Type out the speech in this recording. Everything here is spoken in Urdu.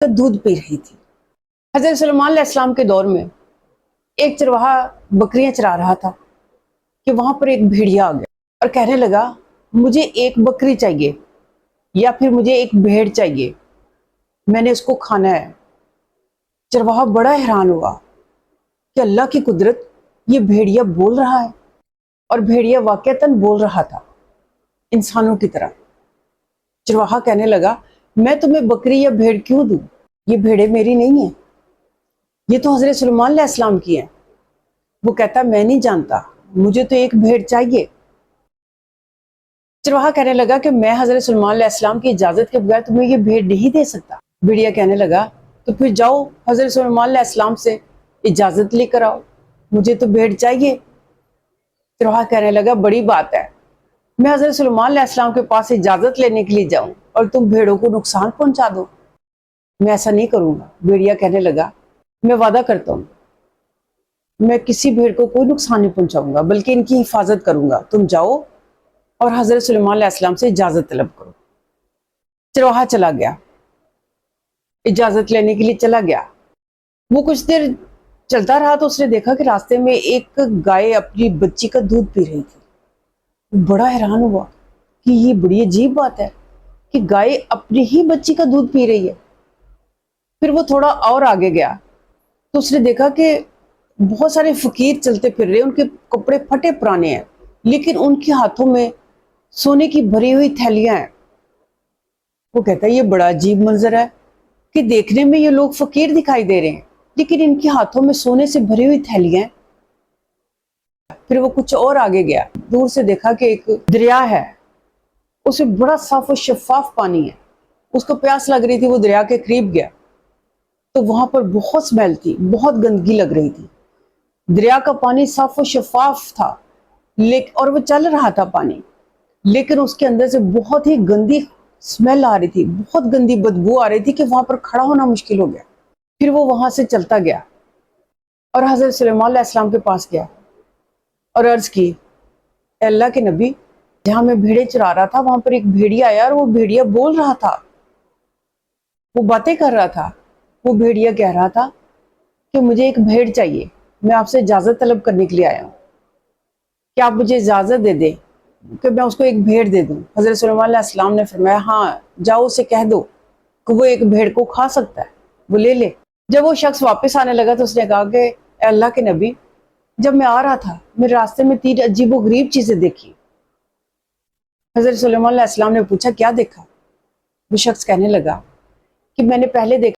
دودھ پی رہی تھی۔ حضرت سلیمان علیہ السلام کے دور میں ایک چرواہا بکریاں چرا رہا تھا کہ وہاں پر ایک بھیڑیا آ گیا اور کہنے لگا مجھے ایک بکری چاہیے یا پھر مجھے ایک بھیڑ چاہیے، میں نے اس کو کھانا ہے۔ چرواہا بڑا حیران ہوا کہ اللہ کی قدرت، یہ بھیڑیا بول رہا ہے، اور بھیڑیا واقعتاً بول رہا تھا انسانوں کی طرح۔ چرواہا کہنے لگا میں تمہیں بکری یا بھیڑ کیوں دوں؟ یہ بھیڑیں میری نہیں ہیں، یہ تو حضرت سلیمان علیہ السلام کی ہیں۔ وہ کہتا میں نہیں جانتا، مجھے تو ایک بھیڑ چاہیے۔ چرواہا کہنے لگا کہ میں حضرت سلیمان علیہ السلام کی اجازت کے بغیر تمہیں یہ بھیڑ نہیں دے سکتا۔ بھیڑیا کہنے لگا تو پھر جاؤ حضرت سلیمان علیہ السلام سے اجازت لے کر آؤ، مجھے تو بھیڑ چاہیے۔ چرواہا کہنے لگا بڑی بات ہے، میں حضرت سلیمان علیہ السلام کے پاس اجازت لینے کے لیے جاؤں اور تم بھیڑوں کو نقصان پہنچا دو، میں ایسا نہیں کروں گا۔ بھیڑیا کہنے لگا میں وعدہ کرتا ہوں میں کسی بھیڑ کو کوئی نقصان نہیں پہنچاؤں گا، بلکہ ان کی حفاظت کروں گا۔ تم جاؤ اور حضرت سلیمان علیہ السلام سے اجازت طلب کرو۔ چرواہا چلا گیا، اجازت لینے کے لیے چلا گیا۔ وہ کچھ دیر چلتا رہا تو اس نے دیکھا کہ راستے میں ایک گائے اپنی بچی کا دودھ پی رہی تھی۔ بڑا حیران ہوا کہ یہ بڑی عجیب بات ہے کہ گائے اپنی ہی بچی کا دودھ پی رہی ہے۔ پھر وہ تھوڑا اور آگے گیا تو اس نے دیکھا کہ بہت سارے فقیر چلتے پھر رہے، ان کے کپڑے پھٹے پرانے ہیں، لیکن ان کے ہاتھوں میں سونے کی بھری ہوئی تھیلیاں ہیں۔ وہ کہتا ہے یہ بڑا عجیب منظر ہے کہ دیکھنے میں یہ لوگ فقیر دکھائی دے رہے ہیں، لیکن ان کے ہاتھوں میں سونے سے بھری ہوئی تھیلیاں ہیں۔ پھر وہ کچھ اور آگے گیا، دور سے دیکھا کہ ایک دریا ہے، اس میں بڑا صاف و شفاف پانی ہے۔ اس کو پیاس لگ رہی تھی، وہ دریا کے قریب گیا تو وہاں پر بہت سمیل تھی، بہت گندگی لگ رہی تھی۔ دریا کا پانی صاف و شفاف تھا اور وہ چل رہا تھا پانی، لیکن اس کے اندر سے بہت ہی گندی سمیل آ رہی تھی، بہت گندی بدبو آ رہی تھی کہ وہاں پر کھڑا ہونا مشکل ہو گیا۔ پھر وہ وہاں سے چلتا گیا اور حضرت سلیمان علیہ السلام کے پاس گیا اور عرض کی اے اللہ کے نبی، جہاں میں بھیڑیں چرا رہا تھا وہاں پر ایک بھیڑیا آیا اور وہ بھیڑیا بول رہا تھا، وہ باتیں کر رہا تھا۔ وہ بھیڑیا کہہ رہا تھا کہ مجھے ایک بھیڑ چاہیے، میں آپ سے اجازت طلب کرنے کے لیے آیا ہوں، کیا آپ مجھے اجازت دے دیں کہ میں اس کو ایک بھیڑ دے دوں؟ حضرت سلیمان علیہ السلام نے فرمایا ہاں جاؤ، اسے کہہ دو کہ وہ ایک بھیڑ کو کھا سکتا ہے، وہ لے لے۔ جب وہ شخص واپس آنے لگا تو اس نے کہا کہ اے اللہ کے نبی، جب میں آ رہا تھا میرے راستے میں 3 عجیب و غریب چیزیں دیکھی۔ حضرت سلیمان علیہ السلام نے پوچھا کیا دیکھا؟ وہ شخص کہنے لگا کہ میں نے پہلے دیکھا